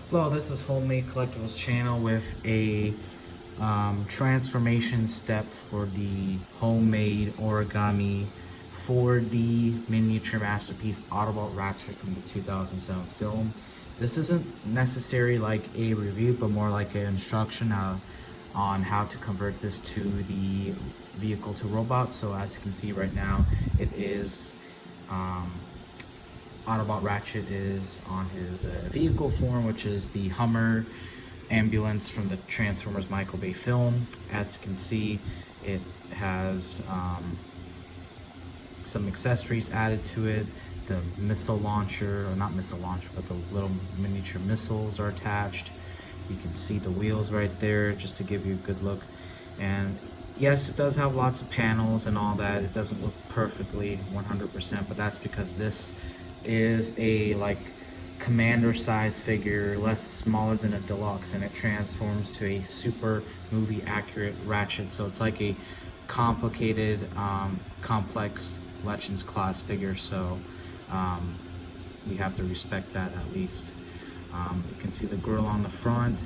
Hello, this is Homemade Collectibles channel with a transformation step for the homemade origami 4D miniature masterpiece Autobot Ratchet from the 2007 film. This isn't necessarily like a review, but more like an instruction on how to convert this to the vehicle to robot. So as you can see right now, it is um, Autobot Ratchet is on his vehicle form, which is the Hummer ambulance from the Transformers Michael Bay film. As you can see, it has some accessories added to it. The missile launcher, or not missile launcher, but the little miniature missiles are attached. You can see the wheels right there, just to give you a good look. And yes, it does have lots of panels and all that. It doesn't look perfectly 100%, but that's because this is a like commander size figure, less smaller than a deluxe, and it transforms to a super movie accurate Ratchet. So it's like a complicated, complex Legends class figure. So we have to respect that at least. You can see the grill on the front,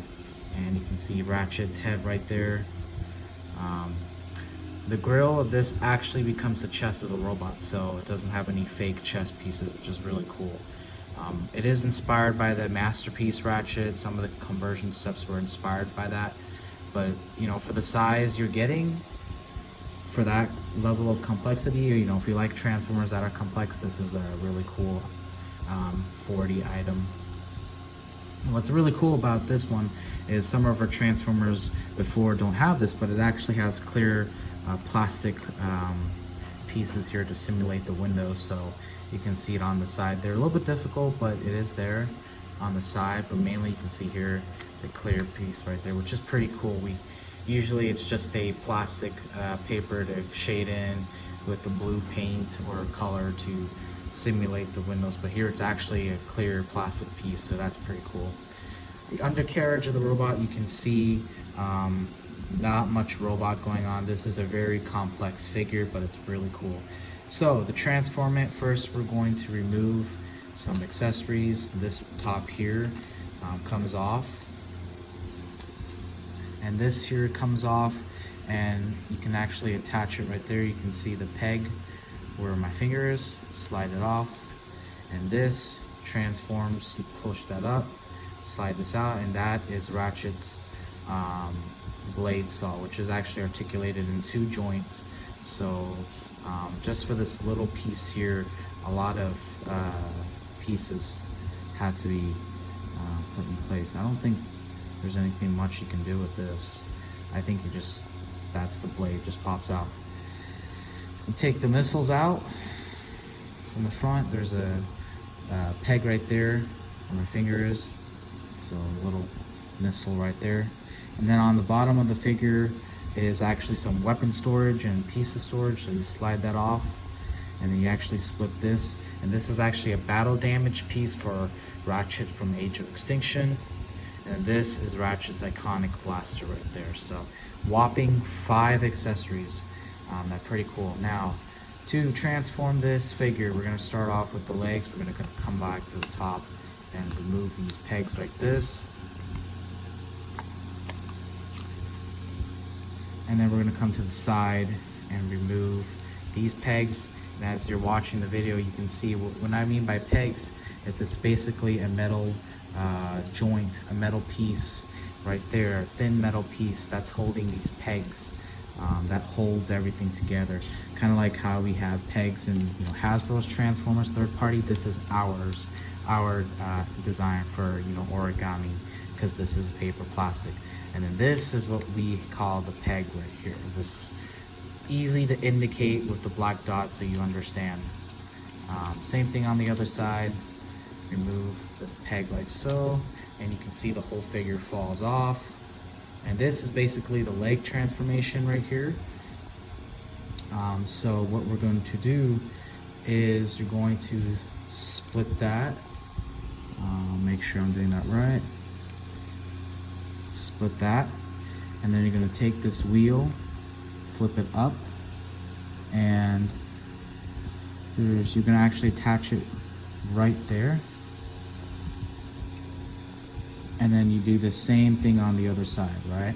and you can see Ratchet's head right there. The grill of this actually becomes the chest of the robot, so it doesn't have any fake chest pieces, which is really cool. It is inspired by the masterpiece Ratchet. Some of the conversion steps were inspired by that, but you know, for the size you're getting, for that level of complexity, or you know, if you like Transformers that are complex, this is a really cool 4D item. What's really cool about this one is some of our Transformers before don't have this, but it actually has clear plastic pieces here to simulate the windows, so you can see it on the side. They're a little bit difficult, but it is there on the side, but mainly you can see here the clear piece right there, which is pretty cool. Usually it's just a plastic paper to shade in with the blue paint or color to simulate the windows, but here it's actually a clear plastic piece, so that's pretty cool. The undercarriage of the robot, you can see not much robot going on. This is a very complex figure, but it's really cool. So to transform it, first we're going to remove some accessories. This top here comes off, and this here comes off, and you can actually attach it right there. You can see the peg where my finger is, slide it off, and this transforms. You push that up, slide this out, and that is Ratchet's blade saw, which is actually articulated in 2 joints. So just for this little piece here, a lot of pieces had to be put in place. I don't think there's anything much you can do with this. I think you just, that's the blade, just pops out. You take the missiles out from the front. There's a peg right there where my finger is, so a little missile right there. And then on the bottom of the figure is actually some weapon storage and piece of storage, so you slide that off, and then you actually split this. And this is actually a battle damage piece for Ratchet from Age of Extinction, and this is Ratchet's iconic blaster right there. So whopping 5 accessories. That's pretty cool. Now, to transform this figure, we're going to start off with the legs. We're going to come back to the top and remove these pegs like this. And then we're going to come to the side and remove these pegs. And as you're watching the video, you can see what I mean by pegs. It's basically a metal joint, a metal piece right there, a thin metal piece that's holding these pegs. That holds everything together, kind of like how we have pegs in, you know, Hasbro's Transformers third party. This is our design for, you know, origami, because this is paper plastic. And then this is what we call the peg right here. This easy to indicate with the black dot so you understand. Same thing on the other side. Remove the peg like so, and you can see the whole figure falls off. And this is basically the leg transformation right here. So what we're going to do is you're going to split that. Make sure I'm doing that right. Split that, and then you're going to take this wheel, flip it up, and you can actually attach it right there. And then you do the same thing on the other side, right?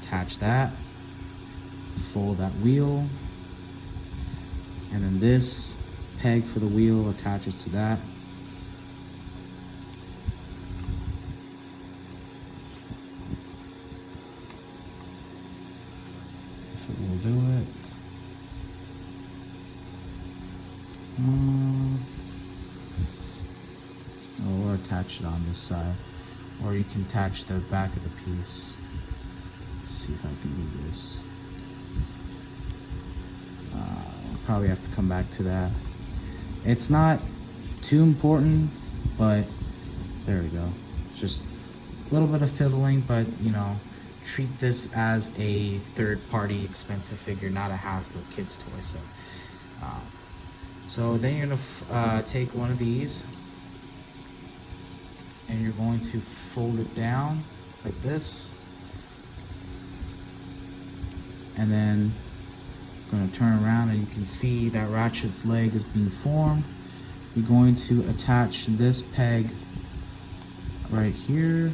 Attach that, fold that wheel, and then this peg for the wheel attaches to that. If it will do it. Or attach it on this side, or you can attach the back of the piece. Let's see if I can do this. I'll probably have to come back to that. It's not too important, but there we go. It's just a little bit of fiddling, but you know, treat this as a third-party expensive figure, not a Hasbro kids toy. So then you're gonna take one of these, and you're going to fold it down like this, and then I'm going to turn around, and you can see that Ratchet's leg is being formed. You're going to attach this peg right here.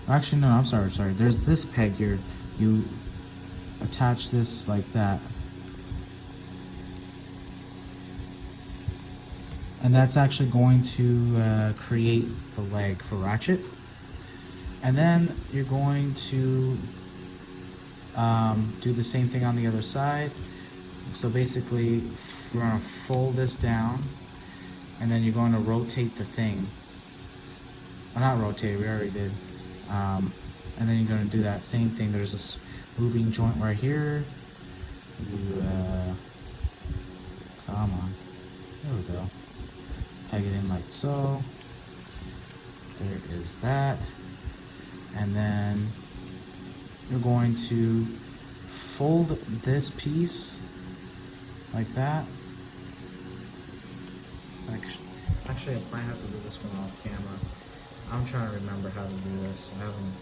Actually, no, I'm sorry. There's this peg here. You attach this like that. And that's actually going to create the leg for Ratchet. And then you're going to do the same thing on the other side. So basically, we're going to fold this down, and then you're going to rotate the thing. Well, not rotate, we already did. And then you're going to do that same thing. There's this moving joint right here. Come on. There we go. Peg it in like so. There is that. And then you're going to fold this piece like that. Actually, I might have to do this one off camera. I'm trying to remember how to do this. I haven't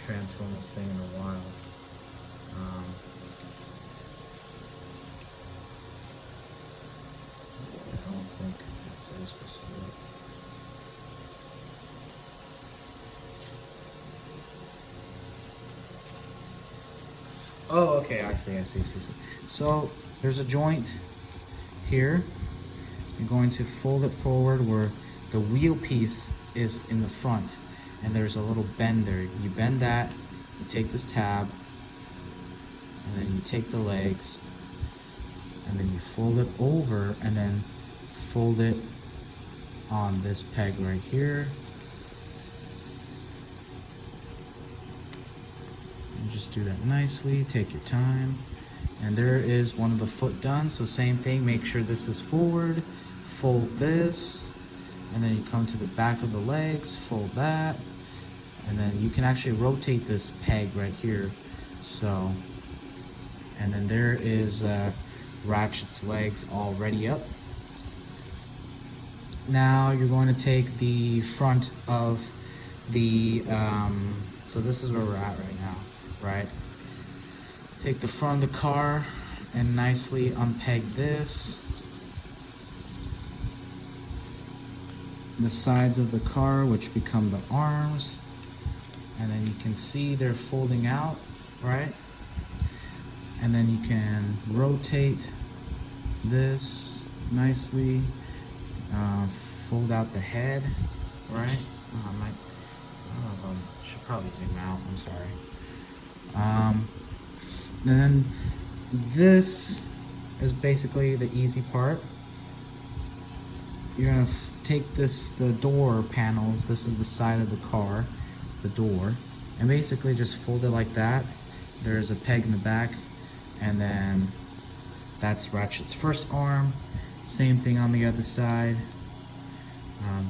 transformed this thing in a while. I don't think that's how you're supposed to do it. Oh, okay, I see. So there's a joint here. You're going to fold it forward where the wheel piece is in the front, and there's a little bend there. You bend that, you take this tab, and then you take the legs, and then you fold it over, and then fold it on this peg right here. And just do that nicely, take your time. And there is one of the foot done. So same thing, make sure this is forward, fold this, and then you come to the back of the legs, fold that, and then you can actually rotate this peg right here. So, and then there is Ratchet's legs all ready up. Now you're going to take the front of the, so this is where we're at right now, right? Take the front of the car and nicely unpeg this. The sides of the car, which become the arms, and then you can see they're folding out, right? And then you can rotate this nicely, fold out the head, right? I should probably zoom out, I'm sorry. Then this is basically the easy part. You're gonna take the door panels, this is the side of the car, the door, and basically just fold it like that. There's a peg in the back, and then that's Ratchet's first arm. Same thing on the other side.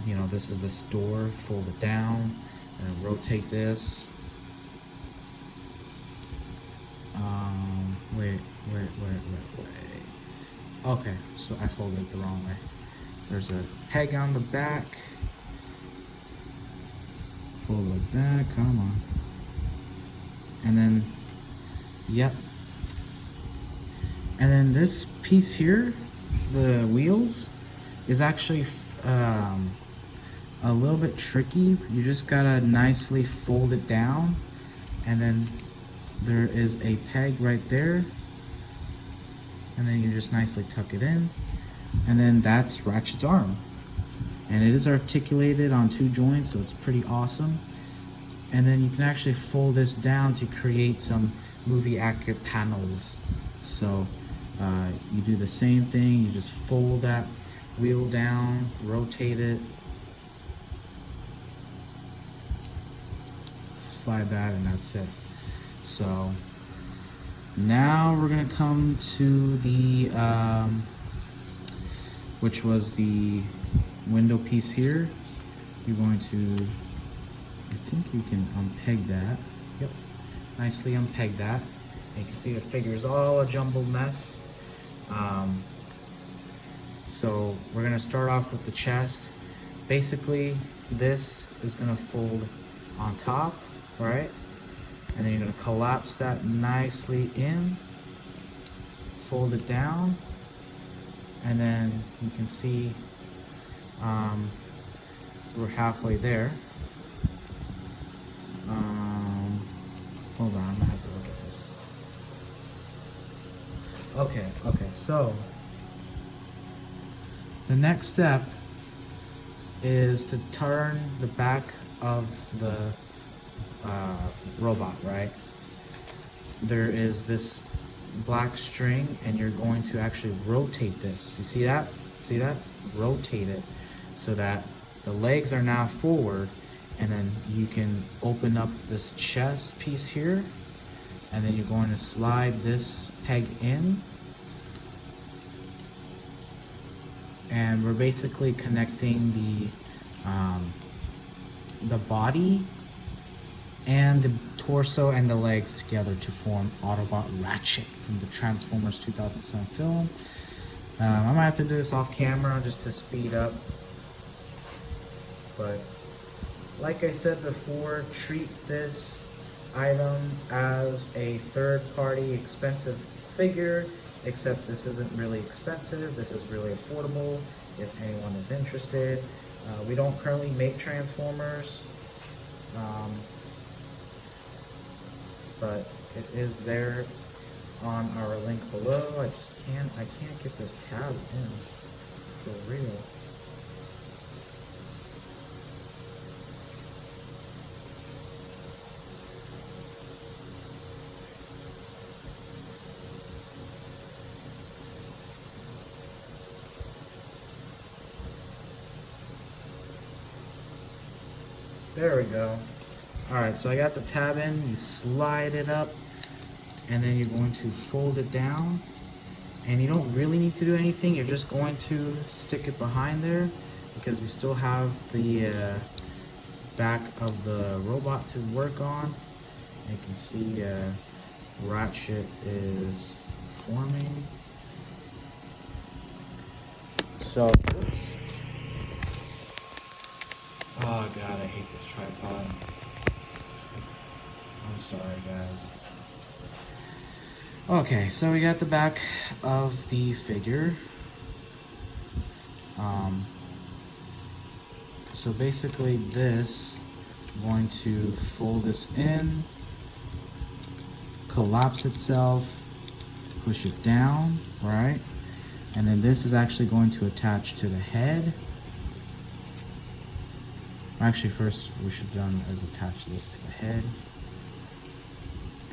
You know, this is this door, fold it down, and rotate this. Wait. Okay, so I folded it the wrong way. There's a peg on the back. Fold like that, come on. And then, yep. And then this piece here, the wheels, is actually a little bit tricky. You just gotta nicely fold it down, and then there is a peg right there, and then you just nicely tuck it in, and then that's Ratchet's arm. And it is articulated on 2 joints, so it's pretty awesome. And then you can actually fold this down to create some movie accurate panels. So you do the same thing, you just fold that wheel down, rotate it, slide that, and that's it. So now we're gonna come to the which was the window piece here. You're going to, I think you can unpeg that. Yep, nicely unpeg that. And you can see the figure's all a jumbled mess. So we're gonna start off with the chest. Basically, this is gonna fold on top, right? And then you're gonna collapse that nicely in, fold it down, and then you can see we're halfway there. Hold on, I'm gonna have to look at this. Okay, so the next step is to turn the back of the robot, right? There is this black string, and you're going to actually rotate this. You see that? See that? Rotate it so that the legs are now forward, and then you can open up this chest piece here, and then you're going to slide this peg in, and we're basically connecting the body and the torso and the legs together to form Autobot Ratchet from the Transformers 2007 film. I might have to do this off camera just to speed up, but like I said before, treat this item as a third-party expensive figure, except this isn't really expensive. This is really affordable if anyone is interested. We don't currently make Transformers, but it is there on our link below. I can't get this tab in for real. There we go. Alright, so I got the tab in, you slide it up, and then you're going to fold it down. And you don't really need to do anything, you're just going to stick it behind there, because we still have the back of the robot to work on. And you can see Ratchet is forming. So, oops. Oh god, I hate this tripod. I'm sorry, guys. Okay, so we got the back of the figure. So basically this, I'm going to fold this in, collapse itself, push it down, right? And then this is actually going to attach to the head. Actually, first we should have done is attach this to the head.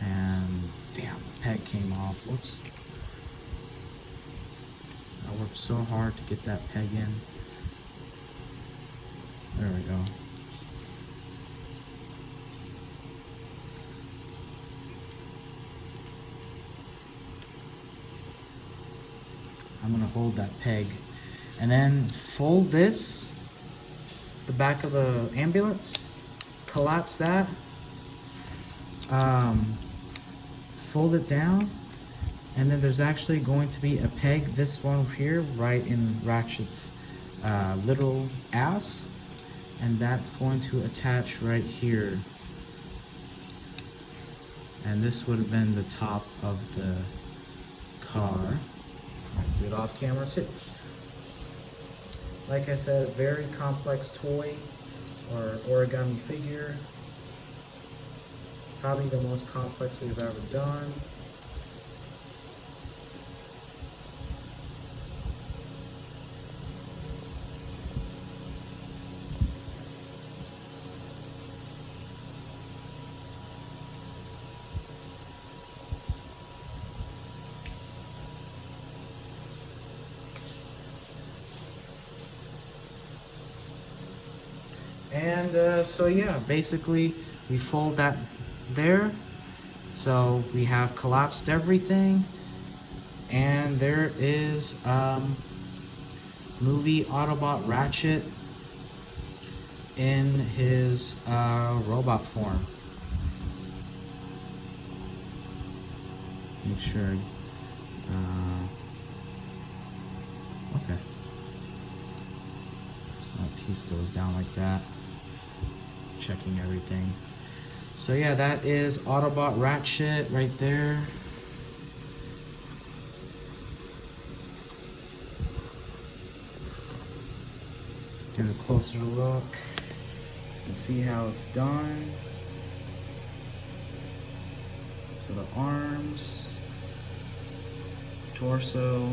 And damn, the peg came off. Whoops. I worked so hard to get that peg in. There we go. I'm gonna hold that peg and then fold this, the back of the ambulance, collapse that, fold it down, and then there's actually going to be a peg, this one here, right in Ratchet's little ass, and that's going to attach right here. And this would have been the top of the car. I'll do it off camera too. Like I said, very complex toy. our origami figure. Probably the most complex we've ever done. And so yeah, basically we fold that there. So we have collapsed everything, and there is movie Autobot Ratchet in his robot form. Make sure. Okay. So that piece goes down like that. Checking everything. So yeah, that is Autobot Ratchet right there. Get a closer look. You can see how it's done. So the arms, torso,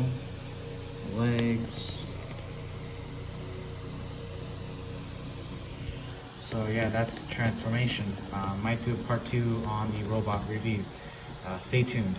legs. So yeah, that's the transformation. Might do a part 2 on the robot review. Stay tuned.